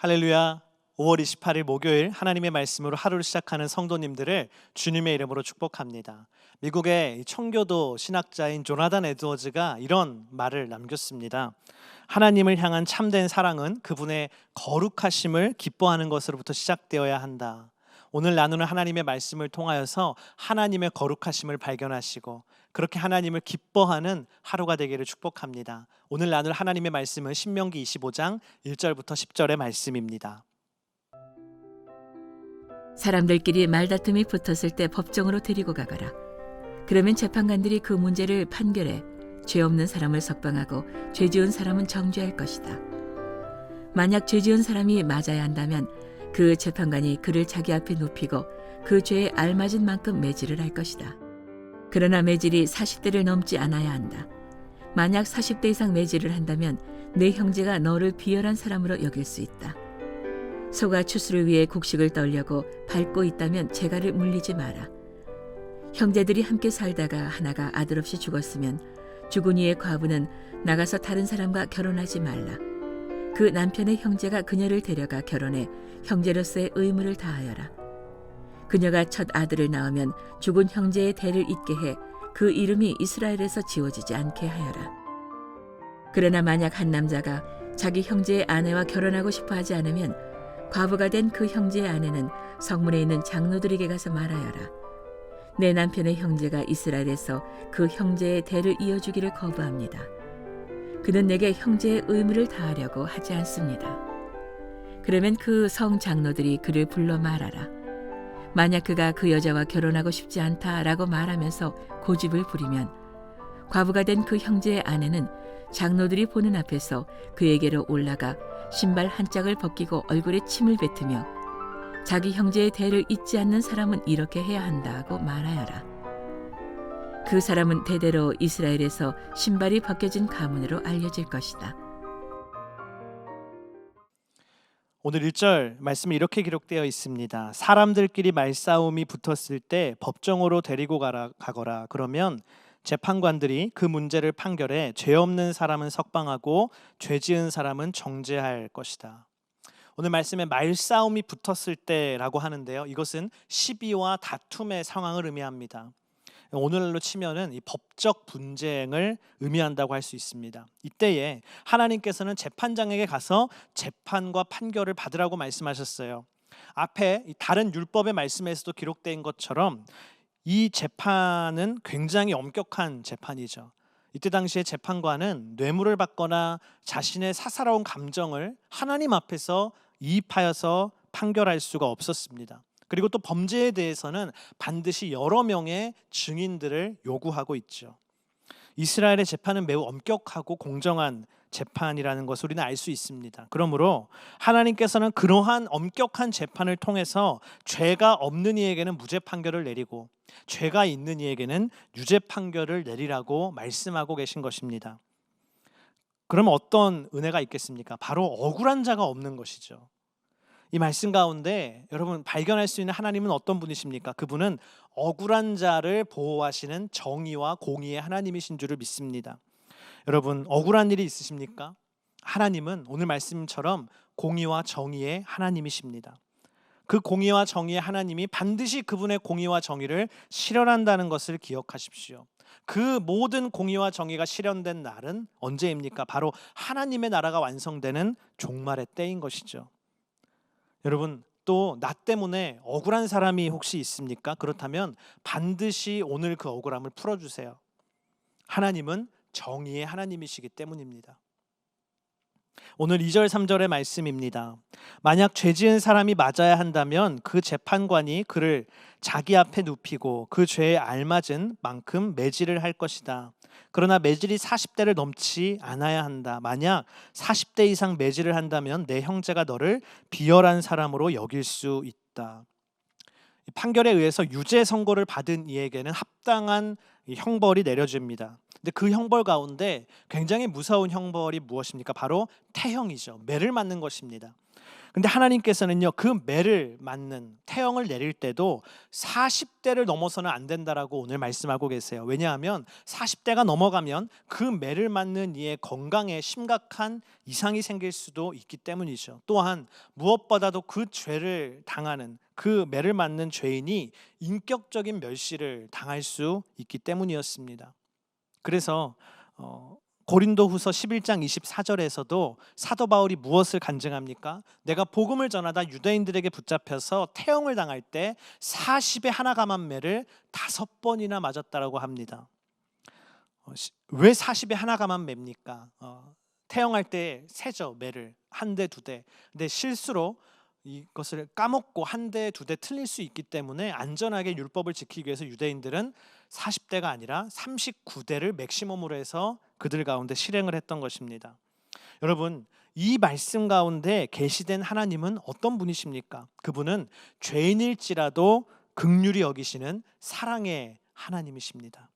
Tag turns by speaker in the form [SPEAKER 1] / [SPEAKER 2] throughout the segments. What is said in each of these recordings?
[SPEAKER 1] 할렐루야. 5월 28일 목요일 하나님의 말씀으로 하루를 시작하는 성도님들을 주님의 이름으로 축복합니다. 미국의 청교도 신학자인 조나단 에드워즈가 이런 말을 남겼습니다. 하나님을 향한 참된 사랑은 그분의 거룩하심을 기뻐하는 것으로부터 시작되어야 한다. 오늘 나누는 하나님의 말씀을 통하여서 하나님의 거룩하심을 발견하시고 그렇게 하나님을 기뻐하는 하루가 되기를 축복합니다. 오늘 나눌 하나님의 말씀은 신명기 25장 1절부터 10절의 말씀입니다.
[SPEAKER 2] 사람들끼리 말다툼이 붙었을 때 법정으로 데리고 가거라. 그러면 재판관들이 그 문제를 판결해 죄 없는 사람을 석방하고 죄 지은 사람은 정죄할 것이다. 만약 죄 지은 사람이 맞아야 한다면 그 재판관이 그를 자기 앞에 눕히고 그 죄에 알맞은 만큼 매질을 할 것이다. 그러나 매질이 40대를 넘지 않아야 한다. 만약 40대 이상 매질을 한다면 내 형제가 너를 비열한 사람으로 여길 수 있다. 소가 추수를 위해 곡식을 떨려고 밟고 있다면 재갈을 물리지 마라. 형제들이 함께 살다가 하나가 아들 없이 죽었으면 죽은 이의 과부는 나가서 다른 사람과 결혼하지 말라. 그 남편의 형제가 그녀를 데려가 결혼해 형제로서의 의무를 다하여라. 그녀가 첫 아들을 낳으면 죽은 형제의 대를 잇게 해 그 이름이 이스라엘에서 지워지지 않게 하여라. 그러나 만약 한 남자가 자기 형제의 아내와 결혼하고 싶어 하지 않으면 과부가 된 그 형제의 아내는 성문에 있는 장로들에게 가서 말하여라. 내 남편의 형제가 이스라엘에서 그 형제의 대를 이어주기를 거부합니다. 그는 내게 형제의 의무를 다하려고 하지 않습니다. 그러면 그 성 장로들이 그를 불러 말하라. 만약 그가 그 여자와 결혼하고 싶지 않다라고 말하면서 고집을 부리면 과부가 된 그 형제의 아내는 장로들이 보는 앞에서 그에게로 올라가 신발 한 짝을 벗기고 얼굴에 침을 뱉으며 자기 형제의 대를 잊지 않는 사람은 이렇게 해야 한다고 말하여라. 그 사람은 대대로 이스라엘에서 신발이 벗겨진 가문으로 알려질 것이다.
[SPEAKER 1] 오늘 1절 말씀에 이렇게 기록되어 있습니다. 사람들끼리 말싸움이 붙었을 때 법정으로 데리고 가거라. 그러면 재판관들이 그 문제를 판결해 죄 없는 사람은 석방하고 죄 지은 사람은 정죄할 것이다. 오늘 말씀에 말싸움이 붙었을 때라고 하는데요. 이것은 시비와 다툼의 상황을 의미합니다. 오늘날로 치면은 이 법적 분쟁을 의미한다고 할 수 있습니다. 이때에 하나님께서는 재판장에게 가서 재판과 판결을 받으라고 말씀하셨어요. 앞에 다른 율법의 말씀에서도 기록된 것처럼 이 재판은 굉장히 엄격한 재판이죠. 이때 당시에 재판관은 뇌물을 받거나 자신의 사사로운 감정을 하나님 앞에서 이입하여서 판결할 수가 없었습니다. 그리고 또 범죄에 대해서는 반드시 여러 명의 증인들을 요구하고 있죠. 이스라엘의 재판은 매우 엄격하고 공정한 재판이라는 것을 우리는 알 수 있습니다. 그러므로 하나님께서는 그러한 엄격한 재판을 통해서 죄가 없는 이에게는 무죄 판결을 내리고 죄가 있는 이에게는 유죄 판결을 내리라고 말씀하고 계신 것입니다. 그러면 어떤 은혜가 있겠습니까? 바로 억울한 자가 없는 것이죠. 이 말씀 가운데 여러분 발견할 수 있는 하나님은 어떤 분이십니까? 그분은 억울한 자를 보호하시는 정의와 공의의 하나님이신 줄을 믿습니다. 여러분 억울한 일이 있으십니까? 하나님은 오늘 말씀처럼 공의와 정의의 하나님이십니다. 그 공의와 정의의 하나님이 반드시 그분의 공의와 정의를 실현한다는 것을 기억하십시오. 그 모든 공의와 정의가 실현된 날은 언제입니까? 바로 하나님의 나라가 완성되는 종말의 때인 것이죠. 여러분 또 나 때문에 억울한 사람이 혹시 있습니까? 그렇다면 반드시 오늘 그 억울함을 풀어주세요. 하나님은 정의의 하나님이시기 때문입니다. 오늘 2절 3절의 말씀입니다. 만약 죄 지은 사람이 맞아야 한다면 그 재판관이 그를 자기 앞에 눕히고 그 죄에 알맞은 만큼 매질을 할 것이다. 그러나 매질이 40대를 넘지 않아야 한다. 만약 40대 이상 매질을 한다면 내 형제가 너를 비열한 사람으로 여길 수 있다. 판결에 의해서 유죄 선고를 받은 이에게는 합당한 형벌이 내려집니다. 근데 그 형벌 가운데 굉장히 무서운 형벌이 무엇입니까? 바로 태형이죠. 매를 맞는 것입니다. 근데 하나님께서는요, 그 매를 맞는 태형을 내릴 때도 40대를 넘어서는 안 된다라고 오늘 말씀하고 계세요. 왜냐하면 40대가 넘어가면 그 매를 맞는 이의 건강에 심각한 이상이 생길 수도 있기 때문이죠. 또한 무엇보다도 그 죄를 당하는, 그 매를 맞는 죄인이 인격적인 멸시를 당할 수 있기 때문이었습니다. 그래서 고린도후서 11장 24절에서도 사도 바울이 무엇을 간증합니까? 내가 복음을 전하다 유대인들에게 붙잡혀서 태형을 당할 때 40의 하나 감한 매를 5번이나 맞았다라고 합니다. 왜 40의 하나 감한 매입니까? 태형할 때 세죠, 매를 한 대, 두 대. 근데 실수로 이것을 까먹고 한 대, 두 대 틀릴 수 있기 때문에 안전하게 율법을 지키기 위해서 유대인들은 40대가 아니라 39대를 맥시멈으로 해서 그들 가운데 실행을 했던 것입니다. 여러분, 이 말씀 가운데 계시된 하나님은 어떤 분이십니까? 그분은 죄인일지라도 긍휼히 여기시는 사랑의 하나님이십니다.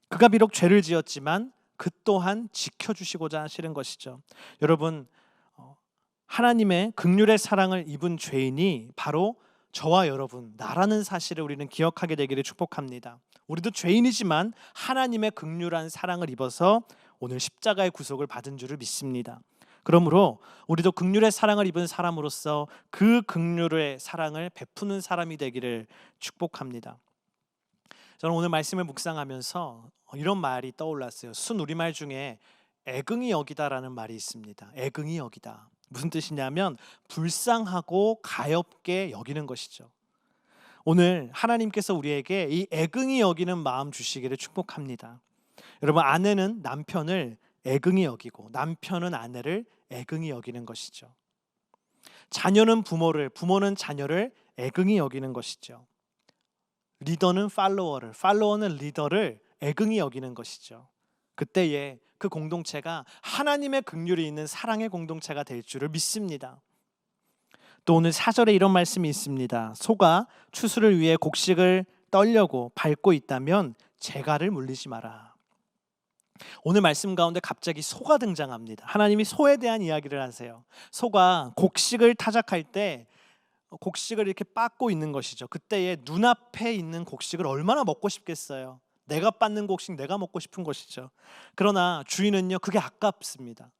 [SPEAKER 1] 그가 비록 죄를 지었지만 그 또한 지켜주시고자 하시는 것이죠. 여러분, 하나님의 긍휼의 사랑을 입은 죄인이 바로 저와 여러분, 나라는 사실을 우리는 기억하게 되기를 축복합니다. 우리도 죄인이지만 하나님의 긍휼한 사랑을 입어서 오늘 십자가의 구속을 받은 줄을 믿습니다. 그러므로 우리도 긍휼의 사랑을 입은 사람으로서 그 긍휼의 사랑을 베푸는 사람이 되기를 축복합니다. 저는 오늘 말씀을 묵상하면서 이런 말이 떠올랐어요. 순우리말 중에 애긍이 여기다라는 말이 있습니다. 애긍이 여기다. 무슨 뜻이냐면 불쌍하고 가엾게 여기는 것이죠. 오늘 하나님께서 우리에게 이 애긍이 여기는 마음 주시기를 축복합니다. 여러분, 아내는 남편을 애긍이 여기고 남편은 아내를 애긍이 여기는 것이죠. 자녀는 부모를, 부모는 자녀를 애긍이 여기는 것이죠. 리더는 팔로워를, 팔로워는 리더를 애긍이 여기는 것이죠. 그때에 그 공동체가 하나님의 긍휼이 있는 사랑의 공동체가 될 줄을 믿습니다. 또 오늘 4절에 이런 말씀이 있습니다. 소가 추수를 위해 곡식을 떨려고 밟고 있다면 재갈을 물리지 마라. 오늘 말씀 가운데 갑자기 소가 등장합니다. 하나님이 소에 대한 이야기를 하세요. 소가 곡식을 타작할 때 곡식을 이렇게 빻고 있는 것이죠. 그때에 눈앞에 있는 곡식을 얼마나 먹고 싶겠어요. 내가 빻는 곡식 내가 먹고 싶은 것이죠. 그러나 주인은요, 그게 아깝습니다.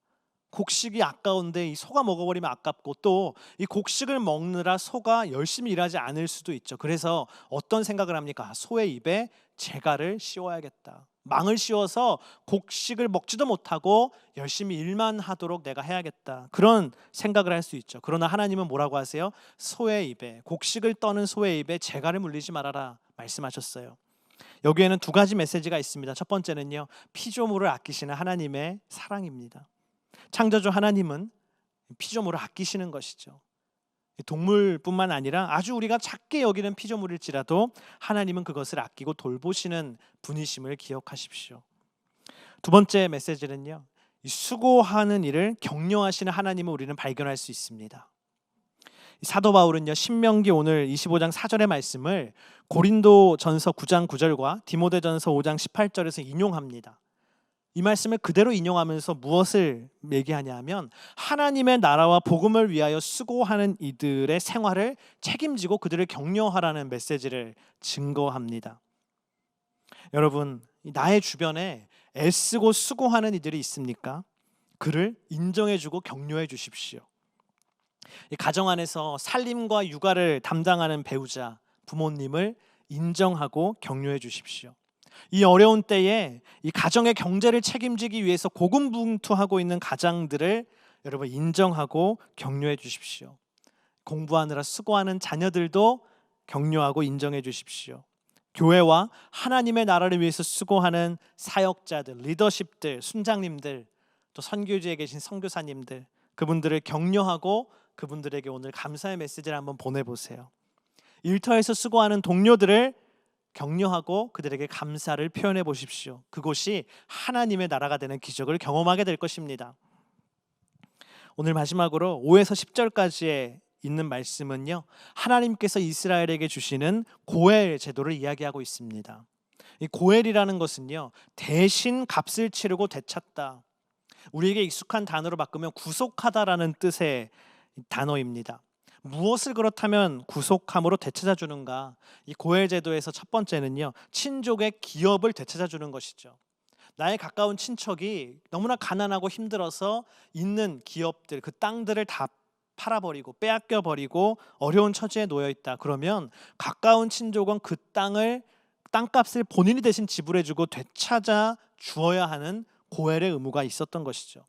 [SPEAKER 1] 곡식이 아까운데 이 소가 먹어버리면 아깝고 또 이 곡식을 먹느라 소가 열심히 일하지 않을 수도 있죠. 그래서 어떤 생각을 합니까? 소의 입에 재갈을 씌워야겠다. 망을 씌워서 곡식을 먹지도 못하고 열심히 일만 하도록 내가 해야겠다. 그런 생각을 할 수 있죠. 그러나 하나님은 뭐라고 하세요? 소의 입에, 곡식을 떠는 소의 입에 재갈을 물리지 말아라 말씀하셨어요. 여기에는 두 가지 메시지가 있습니다. 첫 번째는요, 피조물을 아끼시는 하나님의 사랑입니다. 창조주 하나님은 피조물을 아끼시는 것이죠. 동물뿐만 아니라 아주 우리가 작게 여기는 피조물일지라도 하나님은 그것을 아끼고 돌보시는 분이심을 기억하십시오. 두 번째 메시지는요, 수고하는 일을 격려하시는 하나님을 우리는 발견할 수 있습니다. 사도 바울은요, 신명기 오늘 25장 4절의 말씀을 고린도전서 9장 9절과 디모데전서 5장 18절에서 인용합니다. 이 말씀을 그대로 인용하면서 무엇을 얘기하냐면 하나님의 나라와 복음을 위하여 수고하는 이들의 생활을 책임지고 그들을 격려하라는 메시지를 증거합니다. 여러분, 나의 주변에 애쓰고 수고하는 이들이 있습니까? 그를 인정해주고 격려해 주십시오. 가정 안에서 살림과 육아를 담당하는 배우자, 부모님을 인정하고 격려해 주십시오. 이 어려운 때에 이 가정의 경제를 책임지기 위해서 고군분투하고 있는 가장들을 여러분 인정하고 격려해 주십시오. 공부하느라 수고하는 자녀들도 격려하고 인정해 주십시오. 교회와 하나님의 나라를 위해서 수고하는 사역자들, 리더십들, 순장님들, 또 선교지에 계신 선교사님들, 그분들을 격려하고 그분들에게 오늘 감사의 메시지를 한번 보내보세요. 일터에서 수고하는 동료들을 격려하고 그들에게 감사를 표현해 보십시오. 그곳이 하나님의 나라가 되는 기적을 경험하게 될 것입니다. 오늘 마지막으로 5에서 10절까지의 있는 말씀은요, 하나님께서 이스라엘에게 주시는 고엘 제도를 이야기하고 있습니다. 이 고엘이라는 것은요, 대신 값을 치르고 되찾다, 우리에게 익숙한 단어로 바꾸면 구속하다라는 뜻의 단어입니다. 무엇을 그렇다면 구속함으로 되찾아 주는가? 이 고엘 제도에서 첫 번째는요, 친족의 기업을 되찾아 주는 것이죠. 나의 가까운 친척이 너무나 가난하고 힘들어서 있는 기업들, 그 땅들을 다 팔아버리고 빼앗겨 버리고 어려운 처지에 놓여 있다. 그러면 가까운 친족은 그 땅값을 본인이 대신 지불해주고 되찾아 주어야 하는 고엘의 의무가 있었던 것이죠.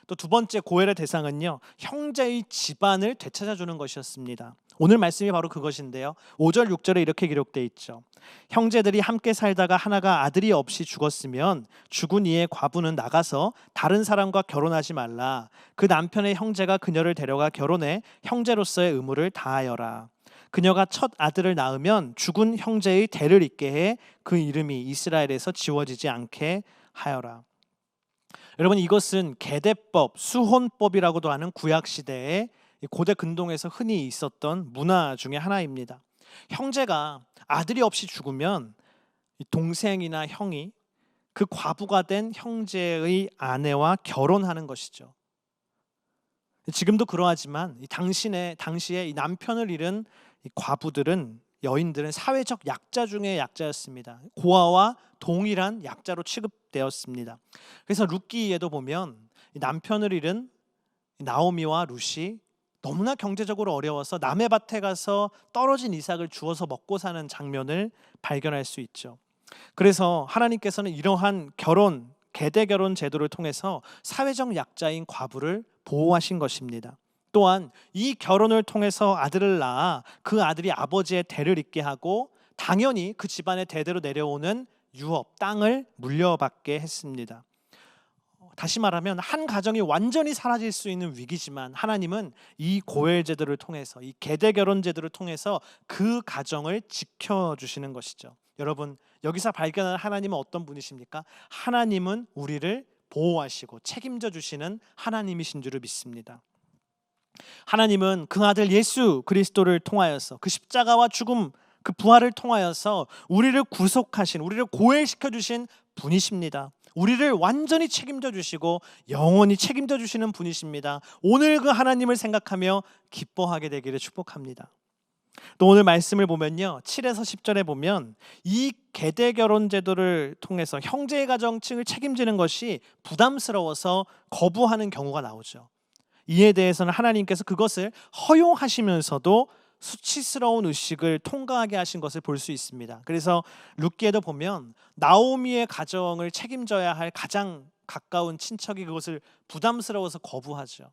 [SPEAKER 1] 또 두 번째 고엘의 대상은요, 형제의 집안을 되찾아 주는 것이었습니다. 오늘 말씀이 바로 그것인데요. 5절 6절에 이렇게 기록되어 있죠. 형제들이 함께 살다가 하나가 아들이 없이 죽었으면 죽은 이의 과부는 나가서 다른 사람과 결혼하지 말라. 그 남편의 형제가 그녀를 데려가 결혼해 형제로서의 의무를 다하여라. 그녀가 첫 아들을 낳으면 죽은 형제의 대를 잇게 해 그 이름이 이스라엘에서 지워지지 않게 하여라. 여러분, 이것은 계대법, 수혼법이라고도 하는 구약시대의 고대 근동에서 흔히 있었던 문화 중에 하나입니다. 형제가 아들이 없이 죽으면 동생이나 형이 그 과부가 된 형제의 아내와 결혼하는 것이죠. 지금도 그러하지만 당시에 이 남편을 잃은 이 과부들은, 여인들은 사회적 약자 중의 약자였습니다. 고아와 동일한 약자로 취급되었습니다. 그래서 룻기에도 보면 남편을 잃은 나오미와 룻이 너무나 경제적으로 어려워서 남의 밭에 가서 떨어진 이삭을 주워서 먹고 사는 장면을 발견할 수 있죠. 그래서 하나님께서는 이러한 계대 결혼 제도를 통해서 사회적 약자인 과부를 보호하신 것입니다. 또한 이 결혼을 통해서 아들을 낳아 그 아들이 아버지의 대를 잇게 하고 당연히 그 집안의 대대로 내려오는 유업, 땅을 물려받게 했습니다. 다시 말하면 한 가정이 완전히 사라질 수 있는 위기지만 하나님은 이 고엘 제도를 통해서, 이 계대 결혼 제도를 통해서 그 가정을 지켜주시는 것이죠. 여러분, 여기서 발견한 하나님은 어떤 분이십니까? 하나님은 우리를 보호하시고 책임져 주시는 하나님이신 줄을 믿습니다. 하나님은 그 아들 예수 그리스도를 통하여서, 그 십자가와 죽음, 그 부활을 통하여서 우리를 구속하신, 우리를 고엘시켜 주신 분이십니다. 우리를 완전히 책임져 주시고 영원히 책임져 주시는 분이십니다. 오늘 그 하나님을 생각하며 기뻐하게 되기를 축복합니다. 또 오늘 말씀을 보면요, 7에서 10절에 보면 이 계대 결혼 제도를 통해서 형제의 가정층을 책임지는 것이 부담스러워서 거부하는 경우가 나오죠. 이에 대해서는 하나님께서 그것을 허용하시면서도 수치스러운 의식을 통과하게 하신 것을 볼 수 있습니다. 그래서 룻기에도 보면 나오미의 가정을 책임져야 할 가장 가까운 친척이 그것을 부담스러워서 거부하죠.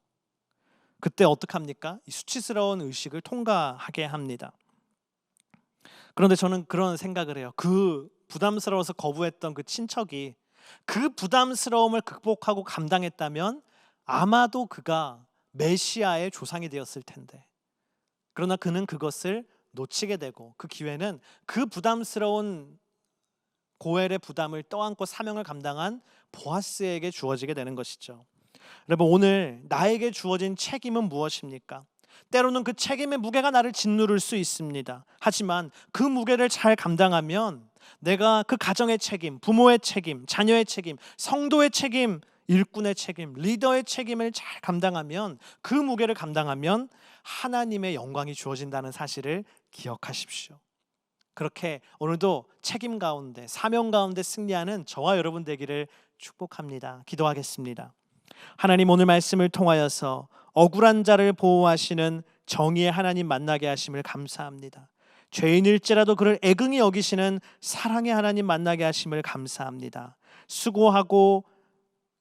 [SPEAKER 1] 그때 어떡합니까? 이 수치스러운 의식을 통과하게 합니다. 그런데 저는 그런 생각을 해요. 그 부담스러워서 거부했던 그 친척이 그 부담스러움을 극복하고 감당했다면 아마도 그가 메시아의 조상이 되었을 텐데, 그러나 그는 그것을 놓치게 되고 그 기회는 그 부담스러운 고엘의 부담을 떠안고 사명을 감당한 보아스에게 주어지게 되는 것이죠. 여러분, 오늘 나에게 주어진 책임은 무엇입니까? 때로는 그 책임의 무게가 나를 짓누를 수 있습니다. 하지만 그 무게를 잘 감당하면 내가 그 가정의 책임, 부모의 책임, 자녀의 책임, 성도의 책임, 일꾼의 책임, 리더의 책임을 잘 감당하면, 그 무게를 감당하면 하나님의 영광이 주어진다는 사실을 기억하십시오. 그렇게 오늘도 책임 가운데, 사명 가운데 승리하는 저와 여러분 되기를 축복합니다. 기도하겠습니다. 하나님, 오늘 말씀을 통하여서 억울한 자를 보호하시는 정의의 하나님 만나게 하심을 감사합니다. 죄인일지라도 그를 애긍히 여기시는 사랑의 하나님 만나게 하심을 감사합니다. 수고하고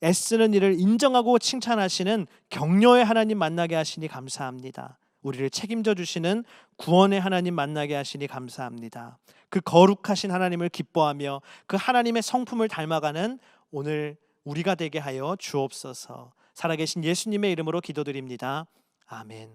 [SPEAKER 1] 애쓰는 일을 인정하고 칭찬하시는 격려의 하나님 만나게 하시니 감사합니다. 우리를 책임져 주시는 구원의 하나님 만나게 하시니 감사합니다. 그 거룩하신 하나님을 기뻐하며 그 하나님의 성품을 닮아가는 오늘 우리가 되게 하여 주옵소서. 살아계신 예수님의 이름으로 기도드립니다. 아멘.